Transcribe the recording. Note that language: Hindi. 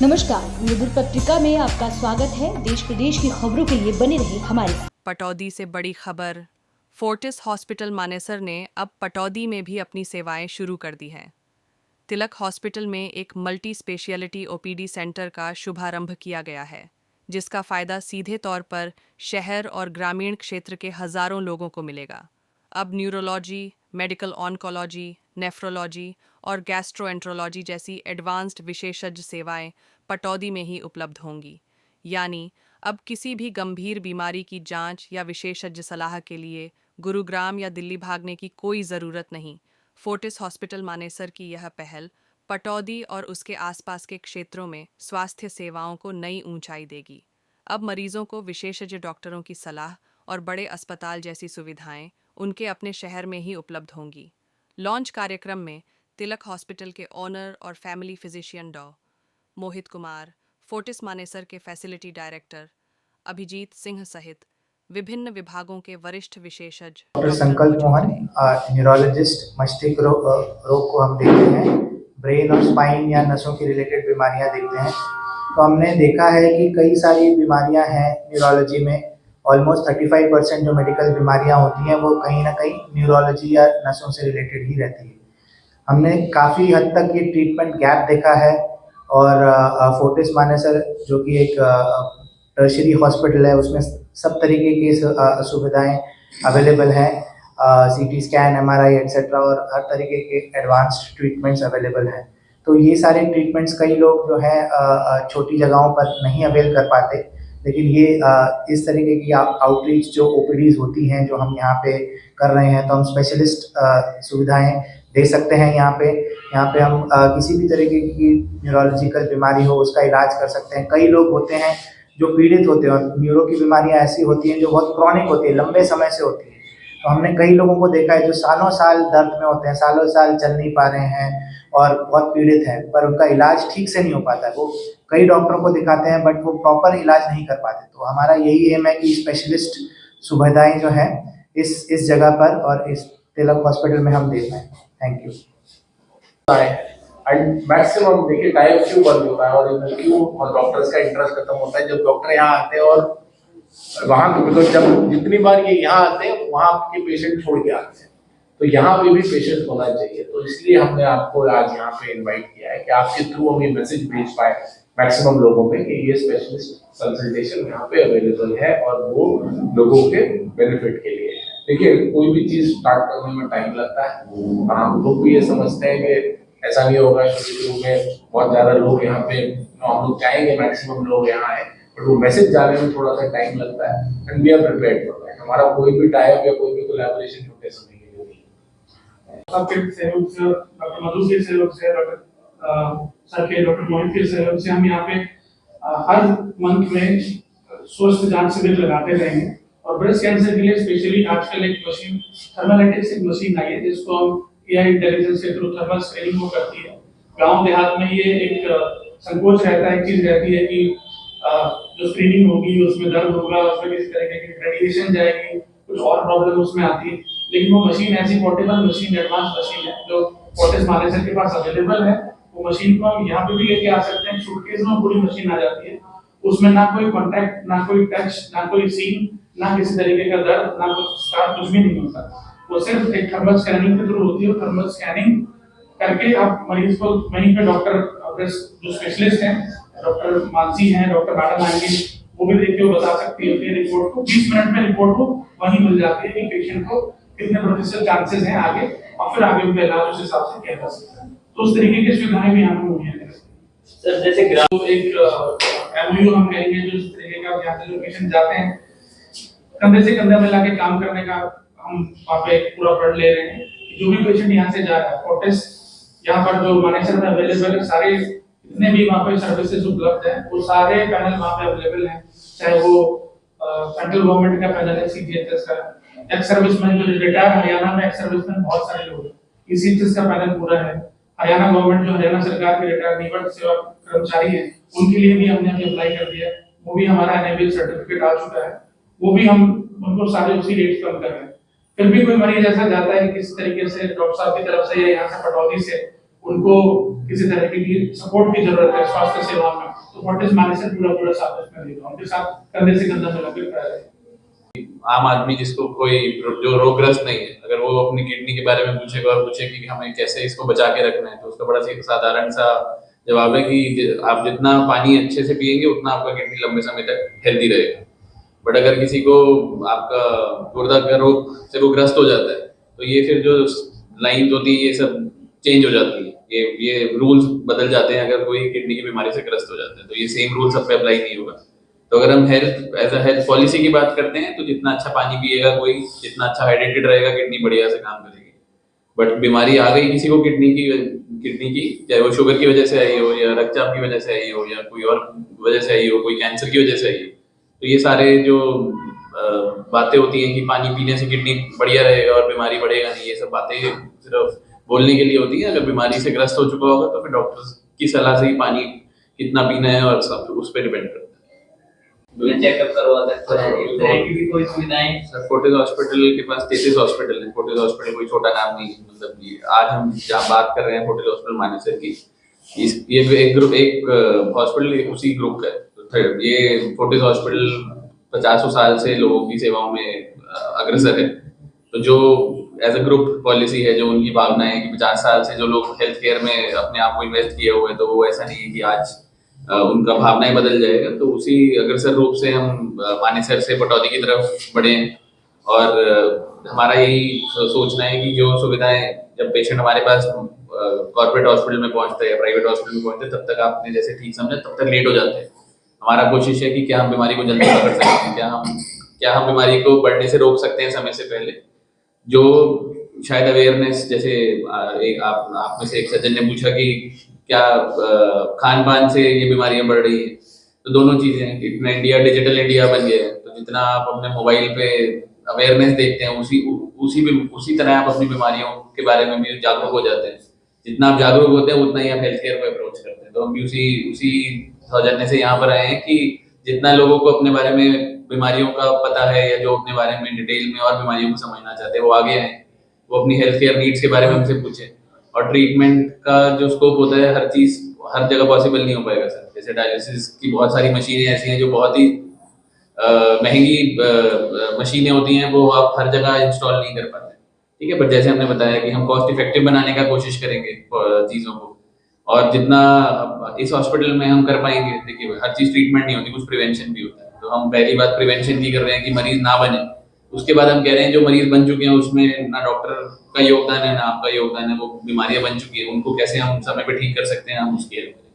नमस्कार, मधुर पत्रिका में आपका स्वागत है। देश प्रदेश की खबरों के लिए बने रहे हमारे साथ। पटौदी से बड़ी खबर। फोर्टिस हॉस्पिटल मानेसर ने अब पटौदी में भी अपनी सेवाएं शुरू कर दी हैं। तिलक हॉस्पिटल में एक मल्टी स्पेशियलिटी ओपीडी सेंटर का शुभारंभ किया गया है, जिसका फायदा सीधे तौर पर शहर और ग्रामीण क्षेत्र के हजारों लोगों को मिलेगा। अब न्यूरोलॉजी, मेडिकल ऑन्कोलॉजी, नेफ्रोलॉजी और गैस्ट्रोएंट्रोलॉजी जैसी एडवांस्ड विशेषज्ञ सेवाएं पटौदी में ही उपलब्ध होंगी। यानी अब किसी भी गंभीर बीमारी की जांच या विशेषज्ञ सलाह के लिए गुरुग्राम या दिल्ली भागने की कोई ज़रूरत नहीं। फोर्टिस हॉस्पिटल मानेसर की यह पहल पटौदी और उसके आसपास के क्षेत्रों में स्वास्थ्य सेवाओं को नई ऊंचाई देगी। अब मरीजों को विशेषज्ञ डॉक्टरों की सलाह और बड़े अस्पताल जैसी सुविधाएं उनके अपने शहर में ही उपलब्ध होंगी। लॉन्च कार्यक्रम में तिलक हॉस्पिटल के ओनर और फैमिली फिजिशियन डॉ. मोहित कुमार, फोर्टिस मानेसर के फैसिलिटी डायरेक्टर अभिजीत सिंह सहित विभिन्न विभागों के वरिष्ठ विशेषज्ञ डॉक्टर संकल्प मोहन, न्यूरोलॉजिस्ट, मस्तिष्क रोग को हम देखते हैं, ब्रेन और स्पाइन या नसों की रिलेटेड बीमारियां देखते हैं। तो हमने देखा है कि कई सारी बीमारियां हैं न्यूरोलॉजी में। ऑलमोस्ट 35% जो मेडिकल बीमारियां होती हैं वो कहीं ना कहीं न्यूरोलॉजी या नसों से रिलेटेड ही रहती है। हमने काफ़ी हद तक ये ट्रीटमेंट गैप देखा है और फोर्टिस मानेसर जो कि एक टर्शरी हॉस्पिटल है, उसमें सब तरीके की सुविधाएं अवेलेबल हैं। सीटी स्कैन, एमआरआई एक्सेट्रा और हर तरीके के एडवांस्ड ट्रीटमेंट्स अवेलेबल हैं। तो ये सारे ट्रीटमेंट्स कई लोग जो हैं छोटी जगहों पर नहीं अवेल कर पाते, लेकिन ये इस तरीके की आउटरीच जो ओपीडीज होती हैं जो हम यहाँ पे कर रहे हैं, तो हम स्पेशलिस्ट सुविधाएं दे सकते हैं। यहाँ पे हम किसी भी तरीके की न्यूरोलॉजिकल बीमारी हो उसका इलाज कर सकते हैं। कई लोग होते हैं जो पीड़ित होते हैं और न्यूरो की बीमारियां ऐसी होती हैं जो बहुत क्रॉनिक होती है, लंबे समय से होती है। तो हमने कई लोगों को देखा है जो सालों साल दर्द में होते हैं, सालों साल चल नहीं पा रहे हैं और बहुत पीड़ित हैं, पर उनका इलाज ठीक से नहीं हो पाता है। वो कई डॉक्टरों को दिखाते हैं बट वो प्रॉपर इलाज नहीं कर पाते। तो हमारा यही एम है कि स्पेशलिस्ट सुविधाएं जो है इस जगह पर और इस तिलक हॉस्पिटल में हम देते हैं। Thank you. एंड मैक्सिमम देखिए टाइम क्यों बंद होता है और क्यों और डॉक्टर्स का इंटरेस्ट खत्म होता है जब डॉक्टर यहाँ आते हैं और वहाँ बिकॉज जब जितनी बार ये यहाँ आते हैं वहाँ के पेशेंट छोड़ के आते हैं, तो यहाँ पे भी पेशेंट होना चाहिए। तो इसलिए हमने आपको आज यहाँ पे इनवाइट किया है कि आपके थ्रू हम ये मैसेज भेज पाए मैक्सिमम लोगों में कि ये स्पेशलिस्ट कंसल्टेशन यहाँ पे अवेलेबल है और वो लोगों के बेनिफिट के लिए है। देखिए कोई भी चीज स्टार्ट करने में टाइम लगता है, हम लोग भी ये समझते हैं कि ऐसा नहीं होगा शुरू में बहुत ज्यादा लोग यहाँ पे हम लोग चाहेंगे मैक्सिमम लोग यहाँ आए, बट वो मैसेज जाने में थोड़ा सा टाइम लगता है and we are prepared for that. हमारा कोई भी टाइप या कोई भी कोलैबोरेशन छोटे समय के लिए नहीं। आपके सहयोग से, डॉक्टर मधु के सहयोग से, डॉक्टर मोहित के सहयोग से हम यहाँ पे हर मंथ में स्वस्थ जांच शिविर लगाते रहेंगे। और ब्रेस्ट कैंसर के लिए स्पेशली आजकल एक मशीन थर्मोलाइटिक्स एक मशीन आई है जिसको हम एआई इंटेलिजेंस के थ्रू थर्मल स्क्रीनिंग को करती है। गांव देहात में ये एक संकोच रहता है, एक चीज रहती है कि जो स्क्रीनिंग होगी उसमें दर्द होगा, उसमें किसी तरीके की रेडिएशन जाएगी, कुछ और प्रॉब्लम उसमें आती है। लेकिन वो मशीन ऐसी पोर्टेबल मशीन, एडवांस मशीन है जो फोर्टिस मानेसर के पास अवेलेबल है। वो मशीन को हम यहाँ पे भी लेके आ सकते हैं। सूटकेस में पूरी मशीन आ जाती है, उसमें ना कोई कांटेक्ट, ना कोई टच, ना कोई सीन, ना किसी तरीके का दर्द, ना कुछ स्कार, कुछ भी नहीं होता। वो सिर्फ एक थर्मल स्कैनिंग के थ्रू होती है। थर्मल स्कैनिंग करके आप मरीज को वहीं पे डॉक्टर जो स्पेशलिस्ट हैं, डॉक्टर मानसी हैं, डॉक्टर मैडम आएंगे, वो भी देख के वो बता सकती है कि रिपोर्ट को 20 मिनट में रिपोर्ट को वहीं मिल जाती है कि पेशेंट को कितने प्रतिशत चांसेस हैं आगे, और फिर आगे उनका इलाज उस हिसाब से किया जा सकता है। तो उस तरीके की सुविधाएं भी यहाँ पे मुहैया है। सर जैसे तो एक एमओयू हम कहेंगे जो इस तरीके का यहाँ से जो पेशेंट जाते हैं कंधे से कंधा मिला के काम करने का हम वहाँ पे पूरा प्रण ले रहे हैं। जो भी पेशेंट यहाँ से जा रहा है, फोर्टिस यहाँ पर जो मानेसर में अवेलेबल है, सारे जितने भी वहाँ पे सर्विसेज उपलब्ध है वो सारे पैनल वहाँ पे अवेलेबल हैं। चाहे वो सेंट्रल गवर्नमेंट का पैनल है सीजीएचएस का, एक्स सर्विसमैन जो रिटायर हरियाणा में एक्स सर्विसमैन बहुत सारे लोग हैं, ईसीएचएस का पैनल पूरा है। हरियाणा गवर्नमेंट जो हरियाणा सरकार के रिटायर निवृत्त सेवा कर्मचारी हैं उनके लिए भी हमने अभी अप्लाई कर दिया है, वो भी हमारा एनेबल सर्टिफिकेट आ चुका है, वो भी हम उनको सारे उसी रेट कम कर रहे हैं। फिर भी कोई मरीज ऐसा जाता है किस तरीके से डॉक्टर साहब की तरफ से या यहाँ से पटौदी से उनको किसी तरीके की सपोर्ट की जरूरत है स्वास्थ्य सेवा में, तो फोर्टिस मैनेजर पूरा साथ उसमें देगा, उनके साथ कंधे से कंधा मिलाकर खड़ा है। आम आदमी जिसको कोई जो रोगग्रस्त नहीं है, अगर वो अपनी किडनी के बारे में पूछेगा और पूछे कि हमें कैसे इसको बचा के रखना है, तो उसका बड़ा साधारण सा जवाब है कि आप जितना पानी अच्छे से पिएंगे उतना आपका किडनी लंबे समय तक हेल्दी रहेगा। बट अगर किसी को आपका गुर्दा का रोग से वो ग्रस्त हो जाता है, तो ये फिर जो लाइन होती है ये सब चेंज हो जाती है, ये रूल्स बदल जाते हैं अगर कोई किडनी की बीमारी से ग्रस्त हो जाता है, तो ये सेम रूल सब पे अप्लाई नहीं होगा। तो अगर हम health as a health policy की बात करते हैं, तो जितना अच्छा पानी पिएगा कोई, जितना अच्छा हाइड्रेटेड रहेगा, किडनी बढ़िया से काम करेगी। बट बीमारी आ गई किसी को किडनी की, चाहे वो शुगर की वजह से आई हो या रक्तचाप की वजह से आई हो या कोई और वजह से आई हो, कोई कैंसर की वजह से आई हो, तो ये सारे जो बातें होती हैं कि पानी पीने से किडनी बढ़िया रहेगा और बीमारी बढ़ेगा नहीं, ये सब बातें सिर्फ बोलने के लिए होती है। अगर बीमारी से ग्रस्त हो चुका होगा तो फिर डॉक्टर की सलाह से ही पानी कितना पीना है और सब उस पर डिपेंड करता है। चेकअप करवा सकते हैं, इस तरह की भी कोई सुविधाएं? सर फोर्टिस हॉस्पिटल के पास तेसिस हॉस्पिटल है। फोर्टिस हॉस्पिटल कोई छोटा नाम नहीं है, मतलब ये आज हम जहाँ बात कर रहे हैं फोर्टिस हॉस्पिटल मानेसर की, एक हॉस्पिटल उसी ग्रुप का है। तो ये फोर्टिस हॉस्पिटल 50 साल से लोगों की सेवाओं में अग्रसर है। तो जो एज अ ग्रुप पॉलिसी है, जो उनकी भावना है कि 50 साल से जो लोग हेल्थ केयर में अपने आप को इन्वेस्ट किए हुए हैं, तो वो ऐसा नहीं है कि आज उनका भावनाएं बदल जाएगा। तो उसी अग्रसर रूप से हम मानेसर से पटौदी की तरफ बढ़े हैं और हमारा यही सोचना है कि जो सुविधाएं जब पेशेंट हमारे पास कॉर्पोरेट हॉस्पिटल में पहुंचते हैं, प्राइवेट हॉस्पिटल में पहुंचते हैं, तब तक आपने जैसे ठीक समझा तब तक लेट हो जाते हैं। हमारा कोशिश है कि क्या हम बीमारी को जल्दी पकड़ सकते हैं, क्या हम बीमारी को बढ़ने से रोक सकते हैं समय से पहले। जो शायद अवेयरनेस, जैसे आप में से एक सज्जन ने पूछा कि क्या खान पान से ये बीमारियां बढ़ रही हैं, तो दोनों चीजें हैं। इतना इंडिया डिजिटल इंडिया बन गया है, तो जितना आप अपने मोबाइल पे अवेयरनेस देखते हैं उसी तरह आप अपनी बीमारियों के बारे में भी जागरूक हो जाते हैं। जितना आप जागरूक होते हैं उतना ही आप हेल्थ केयर को अप्रोच करते हैं। तो हम भी उसी सौजन्य से यहाँ पर आए हैं कि जितना लोगों को अपने बारे में बीमारियों का पता है या जो अपने बारे में डिटेल में और बीमारियों को समझना चाहते हैं, वो आगे आए, वो अपनी हेल्थ केयर नीड्स के बारे में हमसे पूछे। और ट्रीटमेंट का जो स्कोप होता है, हर चीज हर जगह पॉसिबल नहीं हो पाएगा सर। जैसे डायलिसिस की बहुत सारी मशीनें ऐसी हैं जो बहुत ही महंगी मशीनें होती हैं, वो आप हर जगह इंस्टॉल नहीं कर पाते, ठीक है। बट जैसे हमने बताया कि हम कॉस्ट इफेक्टिव बनाने का कोशिश करेंगे चीज़ों को, और जितना इस हॉस्पिटल में हम कर पाएंगे। देखिए हर चीज़ ट्रीटमेंट नहीं होती, कुछ प्रिवेंशन भी होता है। तो हम पहली बात प्रिवेंशन की कर रहे हैं कि मरीज ना बने। उसके बाद हम कह रहे हैं जो मरीज बन चुके हैं उसमें ना डॉक्टर का योगदान है ना आपका योगदान है, वो बीमारियां बन चुकी है, उनको कैसे हम समय पे ठीक कर सकते हैं, हम उसकी हेल्प करें।